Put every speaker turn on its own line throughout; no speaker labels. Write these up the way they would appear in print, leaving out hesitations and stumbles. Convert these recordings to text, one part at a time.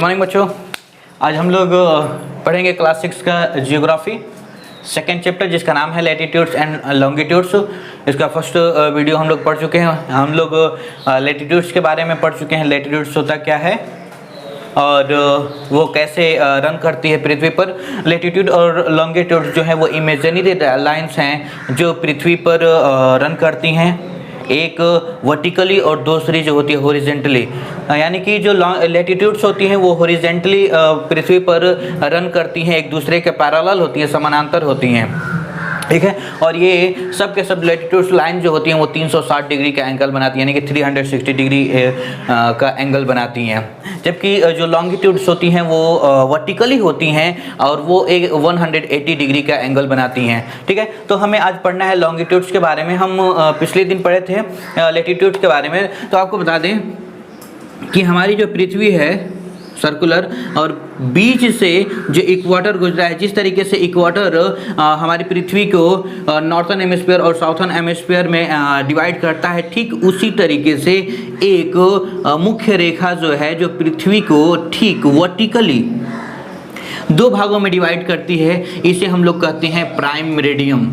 Morning बच्चों, आज हम लोग पढ़ेंगे क्लास 6 का जियोग्राफी सेकेंड चैप्टर जिसका नाम है लैटिट्यूड्स एंड लॉन्गिट्यूड्स। इसका फर्स्ट वीडियो हम लोग पढ़ चुके हैं। हम लोग लैटिट्यूड्स के बारे में पढ़ चुके हैं। लैटिट्यूड्स होता क्या है और वो कैसे रन करती है पृथ्वी पर। लैटिट्यूड और लॉन्गिट्यूड जो है वो इमेजिनरी लाइंस हैं जो पृथ्वी पर रन करती हैं, एक वर्टिकली और दूसरी जो होती है हॉरिजेंटली। यानी कि जो लैटिट्यूड्स होती हैं वो हॉरिजेंटली पृथ्वी पर रन करती हैं, एक दूसरे के पैरेलल होती है, समानांतर होती हैं, ठीक है। और ये सब के सब लैटिट्यूड्स लाइन जो होती हैं वो 360 डिग्री का एंगल बनाती हैं, यानी कि 360 डिग्री का एंगल बनाती हैं। जबकि जो लॉन्गिट्यूड्स होती हैं वो वर्टिकली होती हैं और वो एक 180 डिग्री का एंगल बनाती हैं, ठीक है। तो हमें आज पढ़ना है लॉन्गिट्यूड्स के बारे में। हम पिछले दिन पढ़े थे लैटिट्यूड्स के बारे में। तो आपको बता दें कि हमारी जो पृथ्वी है सर्कुलर और बीच से जो इक्वाटर गुजरा है, जिस तरीके से इक्वाटर हमारी पृथ्वी को नॉर्थन हेमिस्फीयर और साउथर्न हेमिस्फीयर में डिवाइड करता है, ठीक उसी तरीके से एक मुख्य रेखा जो है जो पृथ्वी को ठीक वर्टिकली दो भागों में डिवाइड करती है, इसे हम लोग कहते हैं प्राइम मेरिडियम।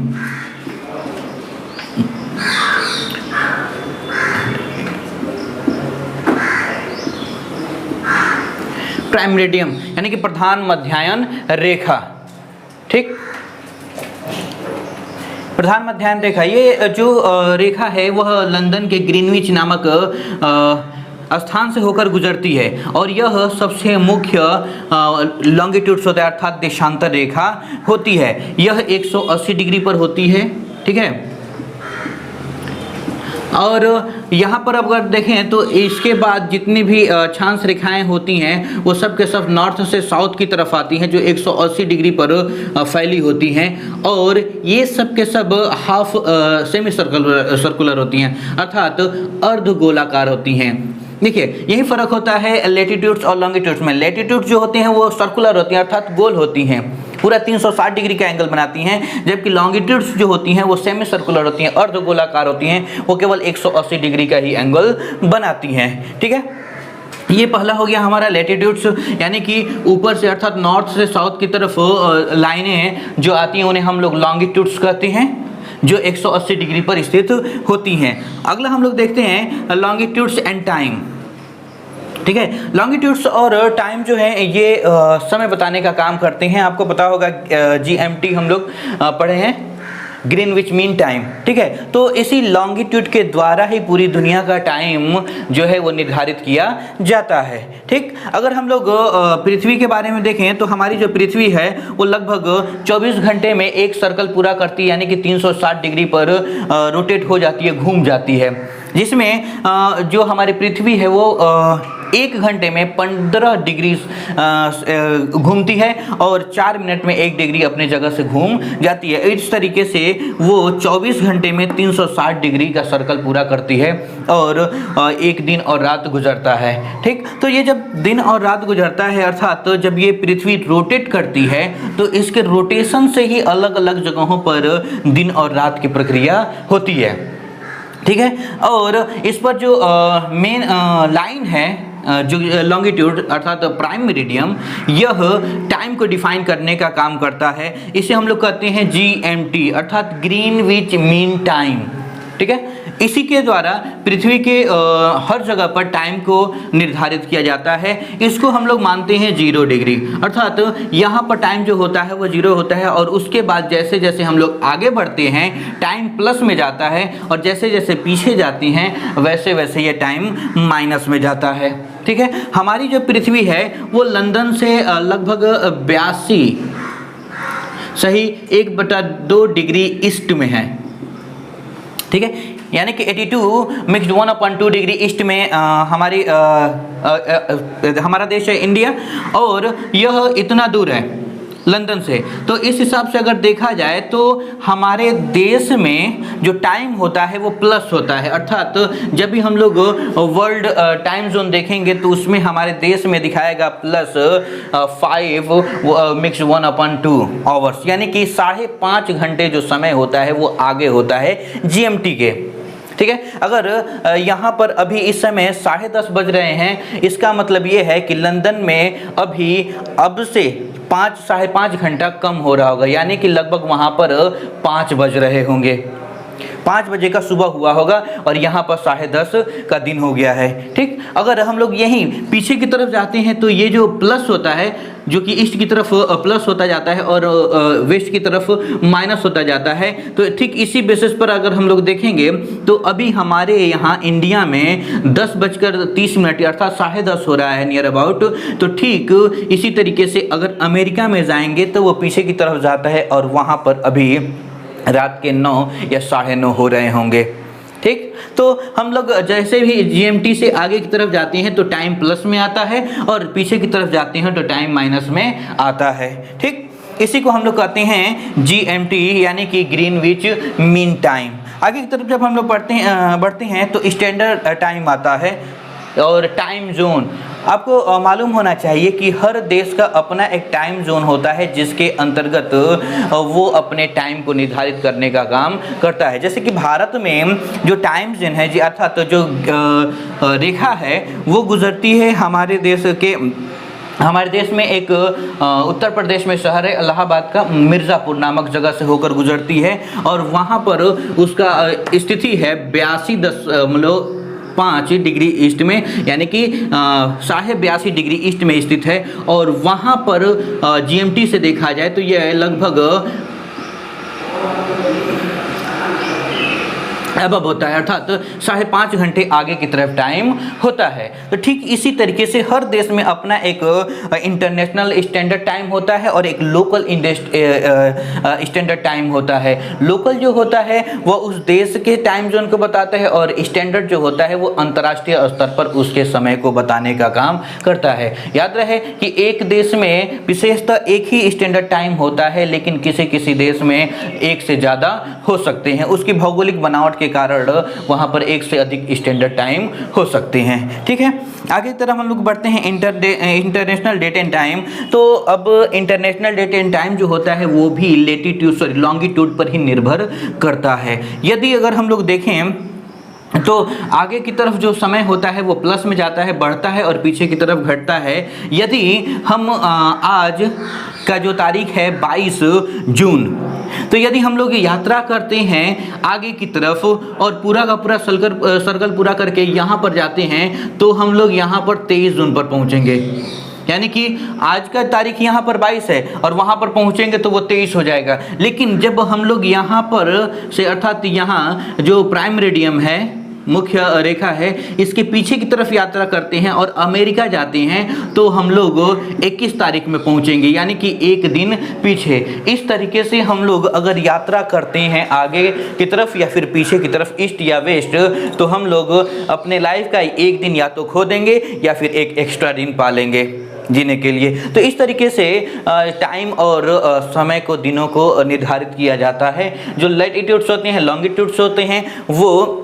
प्राइम मेरिडियम यानी कि प्रधान मध्यायन रेखा, ठीक। प्रधान मध्यायन रेखा, ये जो रेखा है वह लंदन के ग्रीनविच नामक स्थान से होकर गुजरती है और यह सबसे मुख्य लॉन्गिट्यूड्स होता है, अर्थात देशांतर रेखा होती है। यह 180 डिग्री पर होती है, ठीक है। और यहाँ पर अगर देखें तो इसके बाद जितनी भी अक्षांश रेखाएं होती हैं वो सब के सब नॉर्थ से साउथ की तरफ आती हैं, जो 180 डिग्री पर फैली होती हैं। और ये सब के सब हाफ सेमी सर्कुलर होती हैं, अर्थात अर्धगोलाकार होती हैं। देखिए यही फ़र्क होता है लैटिट्यूड्स और लॉन्गिट्यूड्स में। लैटिट्यूड्स जो होते हैं वो सर्कुलर होती हैं, अर्थात गोल होती हैं, पूरा 360 डिग्री का एंगल बनाती हैं। जबकि लॉन्गिट्यूड्स जो होती हैं वो सेमी सर्कुलर होती हैं, अर्धगोलाकार होती हैं, वो केवल 180 डिग्री का ही एंगल बनाती हैं, ठीक है। ये पहला हो गया हमारा लैटिट्यूड्स, यानी कि ऊपर से अर्थात नॉर्थ से साउथ की तरफ लाइनें जो आती हैं उन्हें हम लोग लॉन्गिट्यूड्स कहते हैं, जो 180 डिग्री पर स्थित होती हैं। अगला हम लोग देखते हैं लॉन्गिट्यूड्स एंड टाइम, ठीक है। लॉन्गिट्यूड्स और टाइम जो है ये समय बताने का काम करते हैं। आपको पता होगा GMT हम लोग पढ़े हैं, ग्रीनविच मीन टाइम, ठीक है। तो इसी लॉन्गिट्यूड के द्वारा ही पूरी दुनिया का टाइम जो है वो निर्धारित किया जाता है, ठीक। अगर हम लोग पृथ्वी के बारे में देखें तो हमारी जो पृथ्वी है वो लगभग 24 घंटे में एक सर्कल पूरा करती है, यानी कि 360 डिग्री पर रोटेट हो जाती है, घूम जाती है। जिसमें जो हमारी पृथ्वी है वो 1 घंटे में 15 डिग्री घूमती है और 4 मिनट में 1 डिग्री अपने जगह से घूम जाती है। इस तरीके से वो 24 घंटे में 360 डिग्री का सर्कल पूरा करती है और एक दिन और रात गुजरता है, ठीक। तो ये जब दिन और रात गुजरता है, अर्थात तो जब ये पृथ्वी रोटेट करती है तो इसके रोटेशन से ही अलग अलग जगहों पर दिन और रात की प्रक्रिया होती है, ठीक है। और इस पर जो मेन लाइन है जो लॉन्गिट्यूड अर्थात प्राइम मेरिडियम, यह टाइम को डिफाइन करने का काम करता है। इसे हम लोग कहते हैं GMT अर्थात ग्रीनविच मीन टाइम, ठीक है। इसी के द्वारा पृथ्वी के हर जगह पर टाइम को निर्धारित किया जाता है। इसको हम लोग मानते हैं 0 डिग्री, अर्थात यहाँ पर टाइम जो होता है वो 0 होता है और उसके बाद जैसे जैसे हम लोग आगे बढ़ते हैं टाइम प्लस में जाता है और जैसे जैसे पीछे जाती हैं वैसे वैसे ये टाइम माइनस में जाता है, ठीक है। हमारी जो पृथ्वी है वो लंदन से लगभग 82 सही 1/2 डिग्री ईस्ट में है, ठीक है। यानी कि 82 मिक्स्ड 1/2 डिग्री ईस्ट में हमारा देश है इंडिया, और यह इतना दूर है लंदन से। तो इस हिसाब से अगर देखा जाए तो हमारे देश में जो टाइम होता है वो प्लस होता है, अर्थात जब भी हम लोग वर्ल्ड टाइम जोन देखेंगे तो उसमें हमारे देश में दिखाएगा +5 मिक्स 1/2 आवर्स, यानी कि 5.5 घंटे जो समय होता है वो आगे होता है GMT के, ठीक है। अगर यहाँ पर अभी इस समय 10:30 बज रहे हैं, इसका मतलब ये है कि लंदन में अभी अब से 5-5.5 घंटा कम हो रहा होगा, यानी कि लगभग वहाँ पर 5 बज रहे होंगे, 5 बजे का सुबह हुआ होगा और यहाँ पर 10:30 का दिन हो गया है। ठीक, अगर हम लोग यहीं पीछे की तरफ जाते हैं तो ये जो प्लस होता है, जो कि ईस्ट की तरफ प्लस होता जाता है और वेस्ट की तरफ माइनस होता जाता है, तो ठीक इसी बेसिस पर अगर हम लोग देखेंगे तो अभी हमारे यहाँ इंडिया में 10:30 अर्थात 10:30 हो रहा है नियर अबाउट। तो ठीक इसी तरीके से अगर अमेरिका में जाएंगे तो वो पीछे की तरफ जाता है और वहाँ पर अभी रात के 9 या 9:30 हो रहे होंगे। ठीक, तो हम लोग जैसे भी GMT से आगे की तरफ जाते हैं तो टाइम प्लस में आता है और पीछे की तरफ जाते हैं तो टाइम माइनस में आता है। ठीक, इसी को हम लोग कहते हैं GMT यानी कि ग्रीनविच मीन टाइम। आगे की तरफ जब हम लोग बढ़ते हैं तो स्टैंडर्ड टाइम आता है और टाइम जोन। आपको मालूम होना चाहिए कि हर देश का अपना एक टाइम जोन होता है जिसके अंतर्गत वो अपने टाइम को निर्धारित करने का काम करता है। जैसे कि भारत में जो टाइम जोन है जी, अर्थात तो जो रेखा है वो गुजरती है हमारे देश में एक उत्तर प्रदेश में शहर है इलाहाबाद का मिर्ज़ापुर नामक जगह से होकर गुजरती है और वहाँ पर उसका स्थिति है 82.5 डिग्री ईस्ट में, यानी कि 82.5 डिग्री ईस्ट में स्थित है। और वहाँ पर GMT से देखा जाए तो यह लगभग अब होता है, अर्थात 5.5 घंटे आगे की तरफ टाइम होता है। तो ठीक इसी तरीके से हर देश में अपना एक इंटरनेशनल स्टैंडर्ड टाइम होता है और एक लोकल स्टैंडर्ड टाइम होता है। लोकल जो होता है वो उस देश के टाइम जोन को बताता है और स्टैंडर्ड जो होता है वो अंतर्राष्ट्रीय स्तर पर उसके समय को बताने का काम करता है। याद रहे कि एक देश में विशेषतः एक ही स्टैंडर्ड टाइम होता है, लेकिन किसी किसी देश में एक से ज़्यादा हो सकते हैं। उसकी भौगोलिक बनावट के कारण वहां पर एक से अधिक स्टैंडर्ड टाइम हो सकते हैं। ठीक है, आगे की तरफ हम लोग बढ़ते हैं इंटरनेशनल डेट एंड टाइम। तो अब इंटरनेशनल डेट एंड टाइम जो होता है वो भी लॉन्गिट्यूड पर ही निर्भर करता है। यदि अगर हम लोग देखें तो आगे की तरफ जो समय होता है वो प्लस में जाता है, बढ़ता है और पीछे की तरफ घटता है। यदि हम आज का जो तारीख है 22 जून, तो यदि हम लोग यात्रा करते हैं आगे की तरफ और पूरा का पूरा सर्कल पूरा करके यहाँ पर जाते हैं तो हम लोग यहाँ पर 23 जून पर पहुँचेंगे। यानी कि आज का तारीख यहाँ पर 22 है और वहाँ पर पहुँचेंगे तो वो 23 हो जाएगा। लेकिन जब हम लोग यहाँ पर से अर्थात यहाँ जो प्राइम मेरिडियन है, मुख्य रेखा है, इसके पीछे की तरफ यात्रा करते हैं और अमेरिका जाते हैं तो हम लोग 21 तारीख में पहुंचेंगे, यानी कि एक दिन पीछे। इस तरीके से हम लोग अगर यात्रा करते हैं आगे की तरफ या फिर पीछे की तरफ, ईस्ट या वेस्ट, तो हम लोग अपने लाइफ का एक दिन या तो खो देंगे या फिर एक एक्स्ट्रा दिन पालेंगे जीने के लिए। तो इस तरीके से टाइम और समय को, दिनों को निर्धारित किया जाता है। जो लैटिट्यूड्स होते हैं, लॉन्गिट्यूड्स होते हैं, वो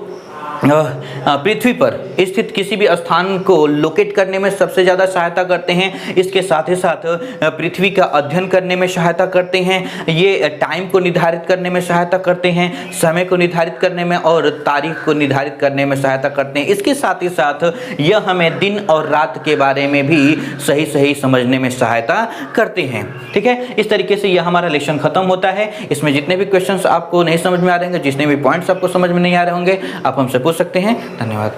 पृथ्वी पर स्थित किसी भी स्थान को लोकेट करने में सबसे ज़्यादा सहायता करते हैं। इसके साथ ही साथ पृथ्वी का अध्ययन करने में सहायता करते हैं। ये टाइम को निर्धारित करने में सहायता करते हैं, समय को निर्धारित करने में और तारीख को निर्धारित करने में सहायता करते हैं। इसके साथ ही साथ यह हमें दिन और रात के बारे में भी सही समझने में सहायता करते हैं। ठीक है, इस तरीके से यह हमारा लेसन खत्म होता है। इसमें जितने भी क्वेश्चंस आपको नहीं समझ में आ रहे होंगे, जितने भी पॉइंट्स आपको समझ में नहीं आ रहे होंगे, आप हमसे पूछ सकते हैं। धन्यवाद।